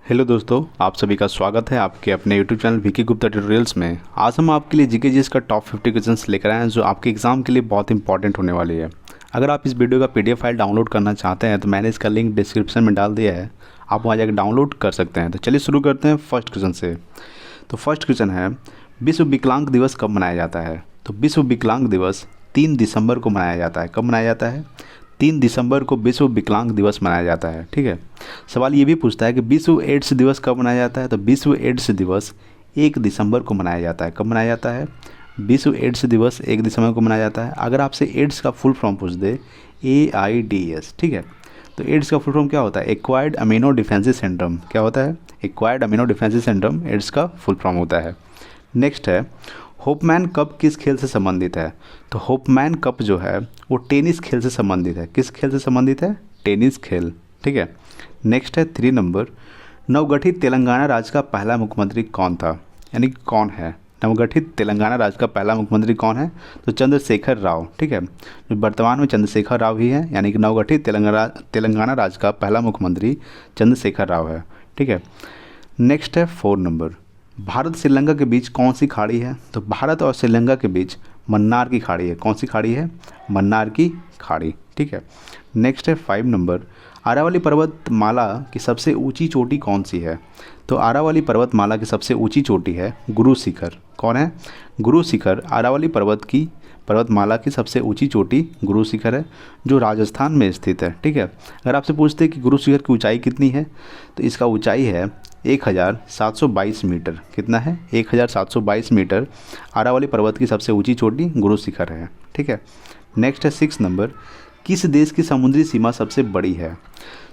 Hello दोस्तों, आप सभी का स्वागत है आपके अपने YouTube channel Vicky Gupta tutorials में। आज हम आपके लिए जीके जीएस का टॉप 50 क्वेश्चंस लेकर आए हैं जो आपके एग्जाम के लिए बहुत इंपॉर्टेंट होने वाली है। अगर आप इस वीडियो का पीडीएफ फाइल डाउनलोड करना चाहते हैं तो मैंने इसका लिंक डिस्क्रिप्शन में डाल दिया है, आप वहाँ जाकर डाउनलोड कर सकते हैं। तो चलिए शुरू करते हैं फर्स्ट क्वेश्चन से। तो फर्स्ट क्वेश्चन है, विश्व विकलांग दिवस कब मनाया जाता है? तो विश्व विकलांग दिवस 3 दिसंबर को मनाया जाता है। कब मनाया जाता है? 3 दिसंबर को विश्व विकलांग दिवस मनाया जाता है। ठीक है। सवाल ये भी पूछता है कि विश्व एड्स दिवस कब मनाया जाता है? तो विश्व एड्स दिवस 1 दिसंबर को मनाया जाता है। कब मनाया जाता है? विश्व एड्स दिवस 1 दिसंबर को मनाया जाता है। अगर आपसे एड्स का फुल फॉर्म पूछ दे, AIDS, ठीक है, तो एड्स का फुल फॉर्म क्या होता है? Acquired amino डिफेंसी syndrome. क्या होता है? एक्वायर्ड अमीनो डिफेंसी सिंड्रोम एड्स का फुल फॉर्म होता है। नेक्स्ट है, होपमैन कप किस खेल से संबंधित है? तो होपमैन कप जो है वो टेनिस खेल से संबंधित है। किस खेल से संबंधित है? टेनिस खेल। ठीक है। नेक्स्ट है 3 नंबर, नवगठित तेलंगाना राज्य का पहला मुख्यमंत्री कौन था? यानी कि कौन है? नवगठित तेलंगाना राज्य का पहला मुख्यमंत्री कौन है? तो चंद्रशेखर राव। ठीक है, जो वर्तमान में चंद्रशेखर राव ही है, यानी कि नवगठित तेलंगाना राज्य का पहला मुख्यमंत्री चंद्रशेखर राव है। ठीक है। नेक्स्ट है 4 नंबर, भारत श्रीलंका के बीच कौन सी खाड़ी है? तो भारत और श्रीलंका के बीच मन्नार की खाड़ी है। कौन सी खाड़ी है? मन्नार की खाड़ी। ठीक है। नेक्स्ट है 5 नंबर, आरावली पर्वतमाला की सबसे ऊंची चोटी कौन सी है? तो आरावली पर्वतमाला की सबसे ऊंची चोटी है गुरु शिखर। कौन है? गुरु शिखर। आरावली पर्वतमाला की सबसे ऊंची चोटी गुरु शिखर है, जो राजस्थान में स्थित है। ठीक है। अगर आपसे पूछते हैं कि गुरु शिखर की ऊंचाई कितनी है, तो इसका ऊंचाई है 1722 मीटर। कितना है? 1722 मीटर आरावली पर्वत की सबसे ऊंची चोटी गुरु शिखर है। ठीक है। नेक्स्ट है 6 नंबर, किस देश की समुद्री सीमा सबसे बड़ी है?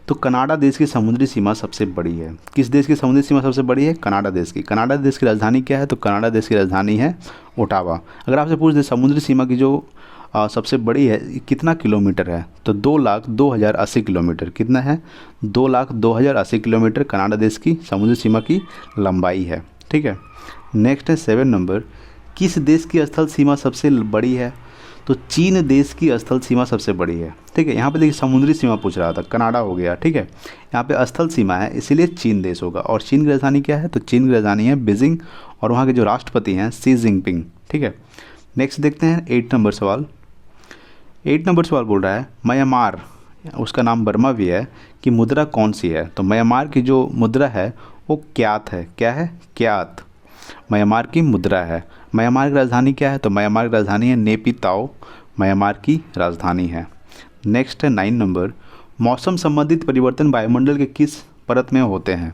तो कनाडा देश की समुद्री सीमा सबसे बड़ी है। किस देश की समुद्री सीमा सबसे बड़ी है? कनाडा देश की। कनाडा देश की राजधानी क्या है? तो कनाडा देश की राजधानी है ओटावा। अगर आपसे पूछ दे समुद्री सीमा की जो सबसे बड़ी है कितना किलोमीटर है, तो 2,02,080 किलोमीटर। कितना है? 2,02,080 किलोमीटर कनाडा देश की समुद्री सीमा की लंबाई है। ठीक है। नेक्स्ट है 7 नंबर, किस देश की स्थल सीमा सबसे बड़ी है? तो चीन देश की स्थल सीमा सबसे बड़ी है। ठीक है। यहाँ पे देखिए समुद्री सीमा पूछ रहा था, कनाडा हो गया। ठीक है। यहाँ पे स्थल सीमा है, इसीलिए चीन देश होगा। और चीन की राजधानी क्या है? तो चीन की राजधानी है बीजिंग, और वहाँ के जो राष्ट्रपति हैं शी जिनपिंग। ठीक है। नेक्स्ट देखते हैं 8 नंबर सवाल। 8 नंबर सवाल बोल रहा है, म्यांमार, उसका नाम बर्मा भी है, कि मुद्रा कौन सी है? तो म्यांमार की जो मुद्रा है वो क्यात है। क्या है? क्यात म्यांमार की मुद्रा है। म्यांमार की राजधानी क्या है? तो म्यांमार की राजधानी है नेपिताओ, म्यांमार की राजधानी है। नेक्स्ट है 9 नंबर, मौसम संबंधित परिवर्तन वायुमंडल के किस परत में होते हैं?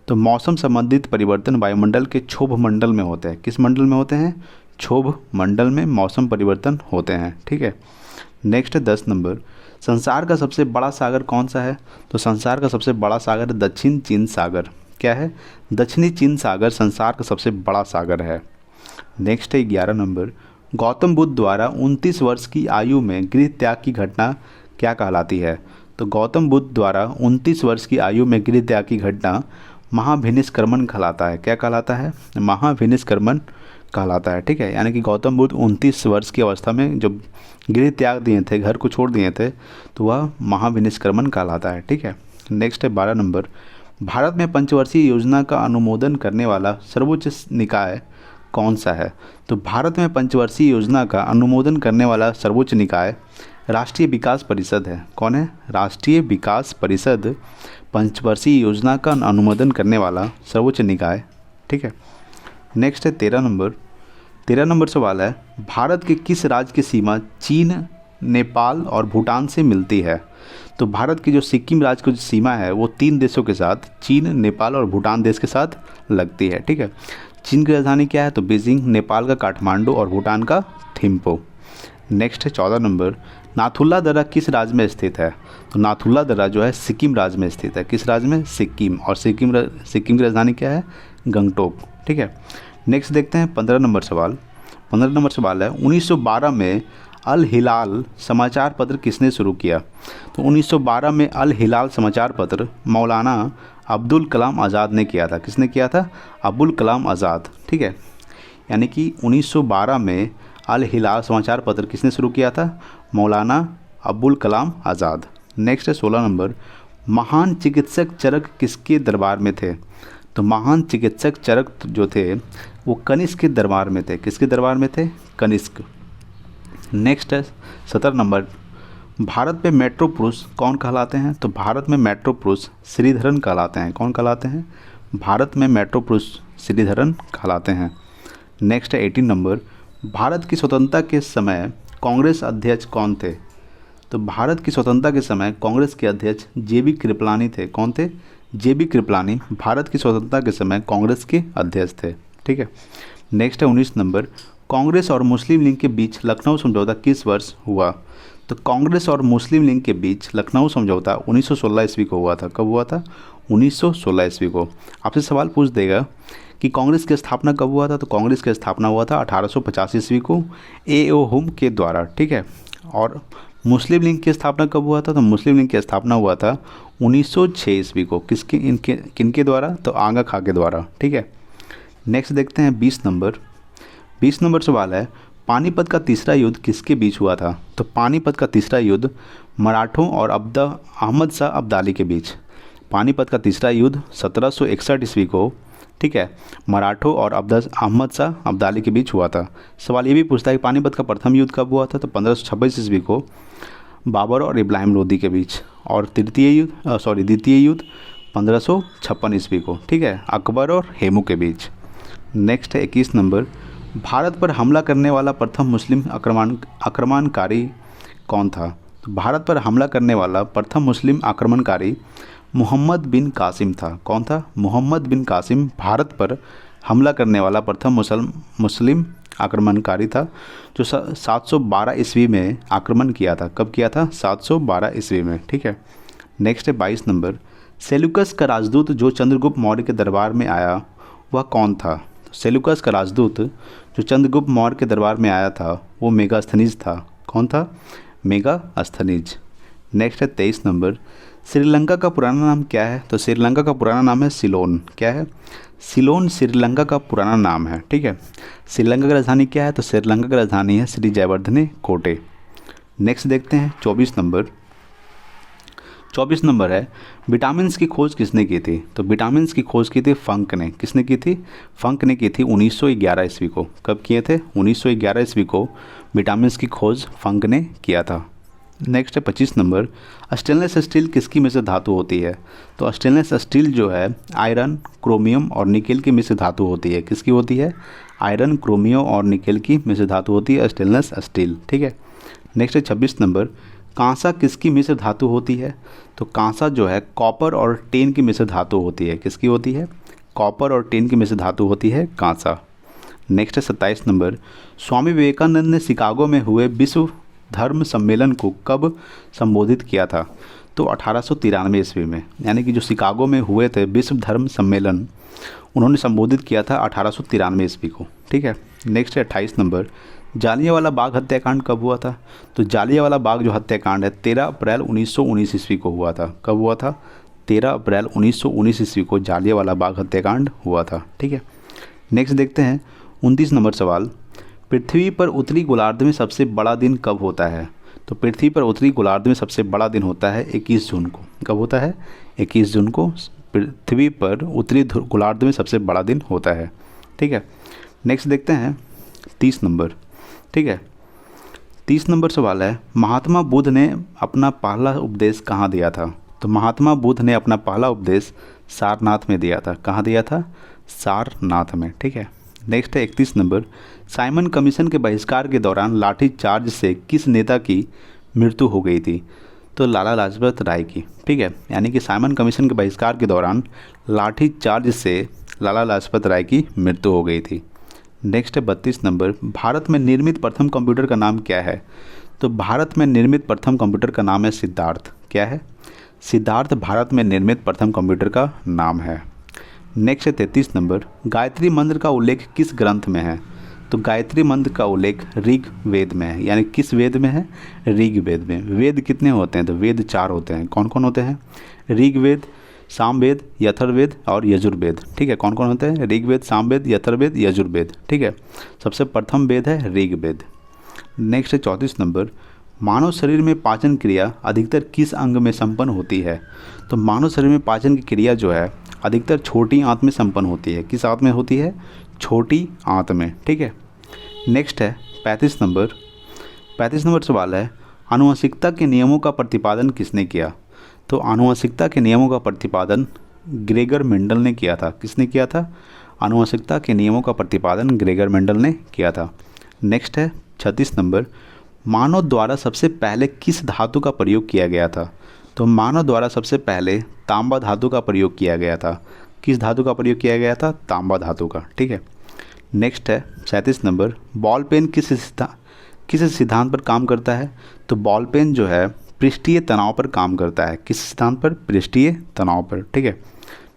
तो मौसम संबंधित परिवर्तन वायुमंडल के क्षोभ मंडल में होते हैं। किस मंडल में होते हैं? क्षोभ मंडल में मौसम परिवर्तन होते हैं। ठीक है। नेक्स्ट है 10 नंबर, संसार का सबसे बड़ा सागर कौन सा है? तो संसार का सबसे बड़ा सागर दक्षिण चीन सागर। क्या है? दक्षिणी चीन सागर संसार का सबसे बड़ा सागर है। नेक्स्ट है 11 नंबर, गौतम बुद्ध द्वारा 29 वर्ष की आयु में गृह त्याग की घटना क्या कहलाती है? तो गौतम बुद्ध द्वारा 29 वर्ष की आयु में गृह त्याग की घटना महाभिनिष्क्रमण कहलाता है। क्या कहलाता है? महाभिनिष्क्रमण कहलाता है। ठीक है। यानी कि गौतम बुद्ध 29 वर्ष की अवस्था में जब गृह त्याग दिए थे, घर को छोड़ दिए थे, तो वह महाभिनिष्क्रमण कहलाता है। ठीक है। नेक्स्ट है 12 नंबर, भारत में पंचवर्षीय योजना का अनुमोदन करने वाला सर्वोच्च निकाय कौन सा है? तो भारत में पंचवर्षीय योजना का अनुमोदन करने वाला सर्वोच्च निकाय राष्ट्रीय विकास परिषद है। कौन है? राष्ट्रीय विकास परिषद पंचवर्षीय योजना का अनुमोदन करने वाला सर्वोच्च निकाय। ठीक है। नेक्स्ट है 13 नंबर। 13 नंबर सवाल है, भारत के किस राज्य की सीमा चीन, नेपाल और भूटान से मिलती है? तो भारत की जो सिक्किम राज्य की जो सीमा है वो 3 देशों के साथ, चीन, नेपाल और भूटान देश के साथ लगती है। ठीक है। चीन की राजधानी क्या है? तो बीजिंग, नेपाल का काठमांडू और भूटान का थिम्पू। नेक्स्ट है 14 नंबर, नाथुला दर्रा किस राज्य में स्थित है? तो नाथुला दर्रा जो है सिक्किम राज्य में स्थित है। किस राज्य में? सिक्किम। और सिक्किम की राजधानी क्या है? गंगटोक। ठीक है। नेक्स्ट देखते हैं 15 नंबर सवाल। 15 नंबर सवाल है, 1912 में अल हिलाल समाचार पत्र किसने शुरू किया? तो 1912 में अल हिलाल समाचार पत्र मौलाना अब्दुल कलाम आज़ाद ने किया था। किसने किया था? अब्दुल कलाम आज़ाद। ठीक है। यानी कि 1912 में अल हिलाल समाचार पत्र किसने शुरू किया था? मौलाना अब्दुल कलाम आज़ाद। नेक्स्ट है 16 नंबर, महान चिकित्सक चरक किसके दरबार में थे? तो महान चिकित्सक चरक जो थे वो कनिष्क के दरबार में थे। किसके दरबार में थे? कनिष्क। नेक्स्ट है 17 नंबर, भारत में मेट्रो पुरुष कौन कहलाते हैं? तो भारत में मेट्रो पुरुष श्रीधरन कहलाते हैं। कौन कहलाते हैं? भारत में मेट्रो पुरुष श्रीधरन कहलाते हैं। नेक्स्ट है 18 नंबर, भारत की स्वतंत्रता के समय कांग्रेस अध्यक्ष कौन थे? तो भारत की स्वतंत्रता के समय कांग्रेस के अध्यक्ष जेबी कृपलानी थे। कौन थे? जेबी कृपलानी भारत की स्वतंत्रता के समय कांग्रेस के अध्यक्ष थे। ठीक है। नेक्स्ट है 19 नंबर, कांग्रेस और मुस्लिम लीग के बीच लखनऊ समझौता किस वर्ष हुआ? तो कांग्रेस और मुस्लिम लीग के बीच लखनऊ समझौता 1916 ईस्वी को हुआ था। कब हुआ था? 1916 ईस्वी को। आपसे सवाल पूछ देगा कि कांग्रेस की स्थापना कब हुआ था? तो कांग्रेस की स्थापना हुआ था 1885 ईस्वी को ए.ओ. हुम के द्वारा। ठीक है। और मुस्लिम लीग की स्थापना कब हुआ था? तो मुस्लिम लीग की स्थापना हुआ था 1906 ईस्वी को। किनके द्वारा? तो आगा खां के द्वारा। ठीक है। नेक्स्ट देखते हैं 20 नंबर। 20 नंबर सवाल है, पानीपत का तीसरा युद्ध किसके बीच हुआ था? तो पानीपत का तीसरा युद्ध मराठों और अहमद शाह अब्दाली के बीच। पानीपत का तीसरा युद्ध 1761 ईस्वी को, ठीक है, मराठों और अहमद शाह अब्दाली के बीच हुआ था। सवाल ये भी पूछता है कि पानीपत का प्रथम युद्ध कब हुआ था? तो 1526 ईस्वी को बाबर और इब्राहिम लोदी के बीच। और द्वितीय युद्ध 1556 ईस्वी को, ठीक है, अकबर और हेमू के बीच। नेक्स्ट है 21 नंबर, भारत पर हमला करने वाला प्रथम मुस्लिम आक्रमणकारी कौन था? तो भारत पर हमला करने वाला प्रथम मुस्लिम आक्रमणकारी मोहम्मद बिन कासिम था। कौन था? मोहम्मद बिन कासिम भारत पर हमला करने वाला प्रथम मुस्लिम आक्रमणकारी था, जो 712 ईस्वी में आक्रमण किया था। कब किया था? 712 ईस्वी में। ठीक है। नेक्स्ट है 22 नंबर, सेल्यूकस का राजदूत जो चंद्रगुप्त मौर्य के दरबार में आया वह कौन था? सेल्यूकस का राजदूत जो चंद्रगुप्त मौर्य के दरबार में आया था वो मेगास्थनीज था। कौन था? मेगास्थनीज। नेक्स्ट है 23 नंबर, श्रीलंका का पुराना नाम क्या है? तो श्रीलंका का पुराना नाम है सिलोन। क्या है? सिलोन श्रीलंका का पुराना नाम है। ठीक है। श्रीलंका की राजधानी क्या है? तो श्रीलंका की राजधानी है श्री जयवर्धने कोटे। नेक्स्ट देखते हैं 24 नंबर। 24 नंबर है, विटामिन की खोज किसने की थी? तो विटामिन की खोज की थी फंक ने। किसने की थी? फंक ने की थी 1911 ईस्वी को। कब किए थे? 1911 ईस्वी को विटामिन की खोज फंक ने किया था। नेक्स्ट है 25 नंबर, स्टेनलेस स्टील किसकी मिश्र धातु होती है? तो स्टेनलेस स्टील जो है आयरन, क्रोमियम और निकेल की मिश्र धातु होती है। किसकी होती है? आयरन, क्रोमियम और निकेल की मिश्र धातु होती है स्टेनलेस स्टील। ठीक है। नेक्स्ट है 26 नंबर, कांसा किसकी मिश्र धातु होती है? तो कांसा जो है कॉपर और टेन की मिश्र धातु होती है। किसकी होती है? कॉपर और टेन की मिश्र धातु होती है कांसा। नेक्स्ट है 27 नंबर, स्वामी विवेकानंद ने शिकागो में हुए विश्व धर्म सम्मेलन को कब संबोधित किया था? तो 1893 ईस्वी में, यानी कि जो शिकागो में हुए थे विश्व धर्म सम्मेलन, उन्होंने संबोधित किया था 1893 ईस्वी को। ठीक है। नेक्स्ट है 28 नंबर, जालियांवाला बाग हत्याकांड कब हुआ था? तो जालियांवाला बाग जो हत्याकांड है 13 अप्रैल 1919 ईस्वी को हुआ था। कब हुआ था? 13 अप्रैल 1919 ईस्वी को जालियांवाला बाग हत्याकांड हुआ था। ठीक है। नेक्स्ट देखते हैं 29 नंबर सवाल, पृथ्वी पर उत्तरी गोलार्ध में सबसे बड़ा दिन कब होता है? तो पृथ्वी पर उत्तरी गोलार्ध में सबसे बड़ा दिन होता है 21 जून को। कब होता है? 21 जून को पृथ्वी पर उत्तरी गोलार्ध में सबसे बड़ा दिन होता है। ठीक है। नेक्स्ट देखते हैं 30 नंबर। ठीक है। 30 नंबर सवाल है, महात्मा बुद्ध ने अपना पहला उपदेश कहाँ दिया था? तो महात्मा बुद्ध ने अपना पहला उपदेश सारनाथ में दिया था। कहाँ दिया था? सारनाथ में। ठीक है। नेक्स्ट है 31 नंबर, साइमन कमीशन के बहिष्कार के दौरान लाठी चार्ज से किस नेता की मृत्यु हो गई थी? तो लाला लाजपत राय की। ठीक है। यानी कि साइमन कमीशन के बहिष्कार के दौरान लाठी चार्ज से लाला लाजपत राय की मृत्यु हो गई थी। नेक्स्ट है 32 नंबर, भारत में निर्मित प्रथम कंप्यूटर का नाम क्या है? तो भारत में निर्मित प्रथम कंप्यूटर का नाम है सिद्धार्थ। क्या है? सिद्धार्थ भारत में निर्मित प्रथम कंप्यूटर का नाम है। नेक्स्ट है 33 नंबर, गायत्री मंत्र का उल्लेख किस ग्रंथ में है? तो गायत्री मंत्र का उल्लेख ऋग वेद में है। यानी किस वेद में है? ऋग वेद में। वेद कितने होते हैं? तो वेद 4 होते हैं। कौन कौन होते हैं? ऋग्वेद, सामवेद, यथर्वेद और यजुर्वेद। ठीक है। कौन कौन होते हैं? ऋग्वेद, सामवेद, यथर्वेद, यजुर्वेद। ठीक है। सबसे प्रथम वेद है ऋग्वेद। नेक्स्ट है 34 नंबर, मानव शरीर में पाचन क्रिया अधिकतर किस अंग में संपन्न होती है? तो मानव शरीर में पाचन की क्रिया जो है अधिकतर छोटी आंत में संपन्न होती है। किस आंत में होती है? छोटी आंत में। ठीक है, नेक्स्ट है 35 नंबर सवाल है, आनुवंशिकता के नियमों का प्रतिपादन किसने किया? तो आनुवंशिकता के नियमों का प्रतिपादन ग्रेगर मेंडल ने किया था। किसने किया था? आनुवंशिकता के नियमों का प्रतिपादन ग्रेगर मेंडल ने किया था। नेक्स्ट है 36 नंबर, मानव द्वारा सबसे पहले किस धातु का प्रयोग किया गया था? तो मानव द्वारा सबसे पहले तांबा धातु का प्रयोग किया गया था। किस धातु का प्रयोग किया गया था? तांबा धातु का। ठीक है, नेक्स्ट है 37 नंबर, बॉल पेन किस सिद्धांत पर काम करता है? तो बॉल पेन जो है पृष्ठीय तनाव पर काम करता है। किस सिद्धांत पर? पृष्ठीय तनाव पर। ठीक है,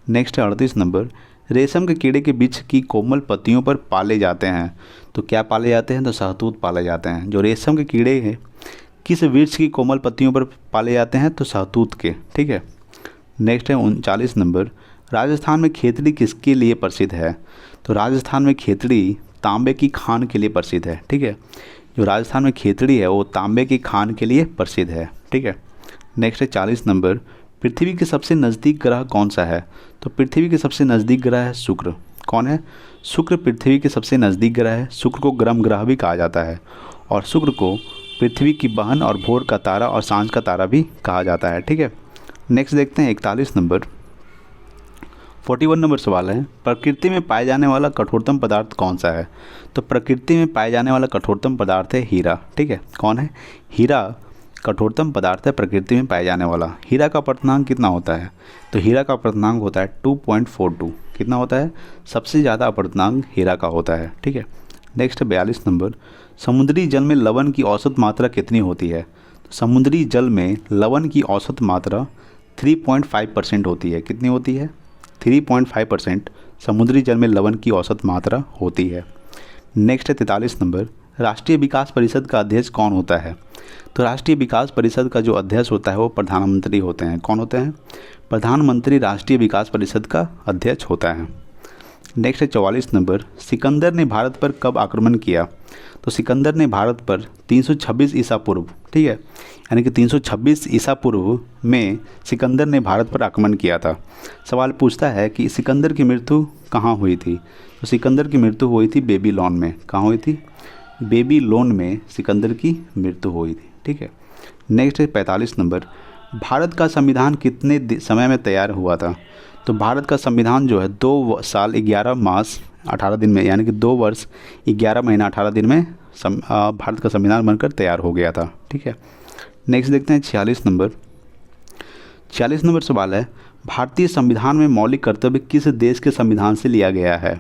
नेक्स्ट है 38 नंबर, रेशम के कीड़े के बीच की कोमल पत्तियों पर पाले जाते हैं। तो क्या पाले जाते हैं? तो शहतूत पाले जाते हैं। जो रेशम के कीड़े हैं किस वृक्ष की कोमल पत्तियों पर पाले जाते हैं? तो शहतूत के। ठीक है, नेक्स्ट है 39 नंबर, राजस्थान में खेतड़ी किसके लिए प्रसिद्ध है? तो राजस्थान में खेतड़ी तांबे की खान के लिए प्रसिद्ध है। ठीक है, जो राजस्थान में खेतड़ी है वो तांबे की खान के लिए प्रसिद्ध है। ठीक है, नेक्स्ट है 40 नंबर, पृथ्वी के सबसे नज़दीक ग्रह कौन सा है? तो पृथ्वी के सबसे नज़दीक ग्रह है शुक्र। कौन है? शुक्र पृथ्वी के सबसे नज़दीक ग्रह है। शुक्र को गर्म ग्रह भी कहा जाता है और शुक्र को पृथ्वी की बहन और भोर का तारा और सांझ का तारा भी कहा जाता है। ठीक है, नेक्स्ट देखते हैं 41 नंबर, 41 नंबर सवाल है, प्रकृति में पाए जाने वाला कठोरतम पदार्थ कौन सा है? तो प्रकृति में पाए जाने वाला कठोरतम पदार्थ है हीरा। ठीक है, कौन है? हीरा कठोरतम पदार्थ है प्रकृति में पाए जाने वाला। हीरा का अपर्तनांक कितना होता है? तो हीरा का अपर्तनांक होता है 2.42। कितना होता है? सबसे ज़्यादा अपर्तनांक हीरा का होता है। ठीक है, नेक्स्ट 42 नंबर, समुद्री जल में लवण की औसत मात्रा कितनी होती है? तो समुद्री जल में लवण की औसत मात्रा 3.5% होती है। कितनी होती है? 3.5% समुद्री जल में लवण की औसत मात्रा होती है। नेक्स्ट है 43 नंबर, राष्ट्रीय विकास परिषद का अध्यक्ष कौन होता है? तो राष्ट्रीय विकास परिषद का जो अध्यक्ष होता है वो प्रधानमंत्री होते हैं। कौन होते हैं? प्रधानमंत्री राष्ट्रीय विकास परिषद का अध्यक्ष होता है। नेक्स्ट है 44 नंबर, सिकंदर ने भारत पर कब आक्रमण किया? तो सिकंदर ने भारत पर 326 ईसा पूर्व, ठीक है, यानी कि 326 ईसा पूर्व में सिकंदर ने भारत पर आक्रमण किया था। सवाल पूछता है कि सिकंदर की मृत्यु कहाँ हुई थी? तो सिकंदर की मृत्यु हुई थी बेबीलोन में। कहाँ हुई थी? बेबीलोन में सिकंदर की मृत्यु हुई थी। ठीक है, नेक्स्ट है 45 नंबर, भारत का संविधान कितने समय में तैयार हुआ था? तो भारत का संविधान जो है 2 साल 11 मास 18 दिन में, यानी कि 2 वर्ष 11 महीना 18 दिन में भारत का संविधान बनकर तैयार हो गया था। ठीक है, नेक्स्ट देखते हैं 46 नंबर। 46 नंबर सवाल है, भारतीय संविधान में मौलिक कर्तव्य किस देश के संविधान से लिया गया है?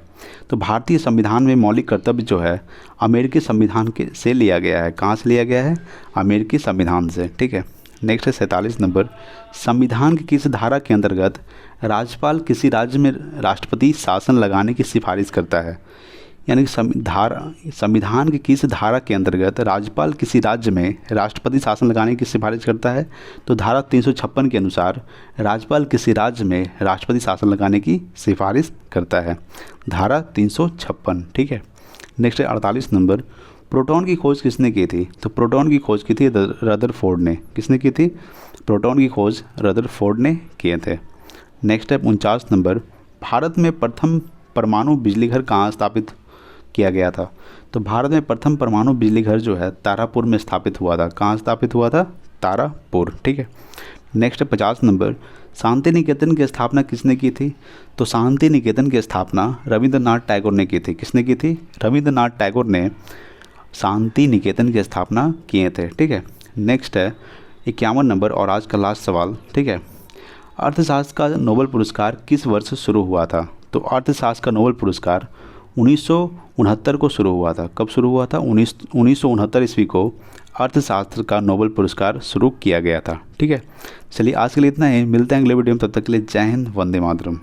तो भारतीय संविधान में मौलिक कर्तव्य जो है अमेरिकी संविधान से लिया गया है। कहाँ से लिया गया है? अमेरिकी संविधान से। ठीक है, नेक्स्ट है 47 नंबर, संविधान की किस धारा के अंतर्गत राज्यपाल किसी राज्य में राष्ट्रपति शासन लगाने की सिफारिश करता है? यानी कि संविधान की किस धारा के अंतर्गत राज्यपाल किसी राज्य में राष्ट्रपति शासन लगाने की सिफारिश करता है? तो धारा 356 के अनुसार राज्यपाल किसी राज्य में राष्ट्रपति शासन लगाने की सिफारिश करता है। धारा 356। ठीक है, नेक्स्ट है 48 नंबर, प्रोटॉन की खोज किसने की थी? तो प्रोटॉन की खोज की थी रदरफोर्ड ने। किसने की थी? प्रोटॉन की खोज रदरफोर्ड ने किए थे। नेक्स्ट है 49 नंबर, भारत में प्रथम परमाणु बिजली घर कहाँ स्थापित किया गया था? तो भारत में प्रथम परमाणु बिजली घर जो है तारापुर में स्थापित हुआ था। कहाँ स्थापित हुआ था? तारापुर। ठीक है, नेक्स्ट है 50 नंबर, शांति निकेतन की स्थापना किसने की थी? तो शांति निकेतन की स्थापना रविंद्रनाथ टैगोर ने की थी। किसने की थी? रविंद्रनाथ टैगोर ने शांति निकेतन की स्थापना किए थे। ठीक है, नेक्स्ट है 51 नंबर और आज का लास्ट सवाल। ठीक है, अर्थशास्त्र का नोबेल पुरस्कार किस वर्ष शुरू हुआ था? तो अर्थशास्त्र का नोबेल पुरस्कार 1969 को शुरू हुआ था। कब शुरू हुआ था? 1969 ईस्वी को अर्थशास्त्र का नोबेल पुरस्कार शुरू किया गया था। ठीक है, चलिए आज के लिए इतना ही, मिलते हैं अगले वीडियो में, तब तक के लिए जय हिंद, वंदे मातरम।